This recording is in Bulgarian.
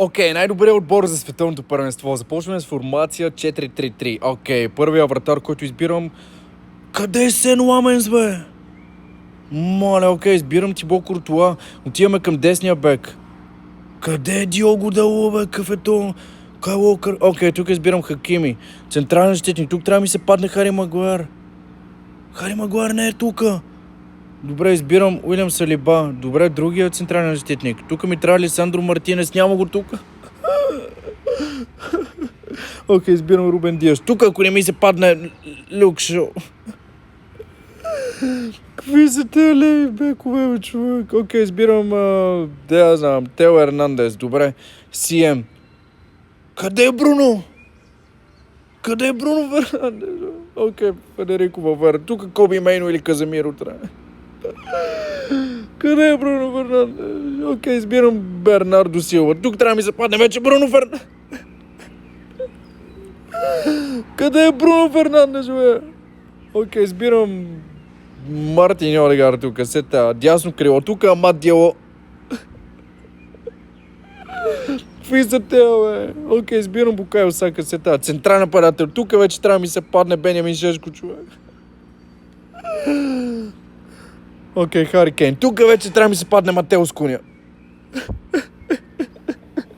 Окей, най-добрият отбор за световното първенство. Започваме с формация 4-3-3. Окей, първия вратар, който избирам... Къде е Сен Ламенс, бе? Моля, окей, избирам Тибо Куртуа. Отиваме към десния бек. Къде е Диого Дало, бе? Какъв е то? Кай Уокър? Окей, тук избирам Хакими. Централен защитник. Тук трябва да ми се падне Хари Магуайр. Хари Магуайр не е тука. Добре, избирам Уилям Салиба. Добре, другия централен защитник. Тук ми трябва Лисандро Мартинес. Няма го тук. Окей, избирам Рубен Диаш. Тук, ако не ми се падне Люк Шо. Какви са те леви бекове, бе, човек? Окей, избирам, да знам, Тео Ернандес. Добре, Сием. Къде е Бруно? Къде е Бруно Фернандес? Окей, Федерико Валверде. Тук Коби Мейно или Каземиро трябва. Къде е Бруно Фернандес? Окей, избирам Бернардо Силва. Тук трябва да ми западне вече Бруно Фернандес. Къде е Бруно Фернандес, бе? Окей, избирам Мартин Одегар тук. Сета, дясно крило. Тук Амат Диало. Какви са те, бе? Окей, избирам Букайо Сака. Сета, централен нападател. Тук вече трябва да ми се падне Бенямин Шешко, човек. Окей, Хари Кейн. Тук вече трябва да ми се падне Матеус Куня.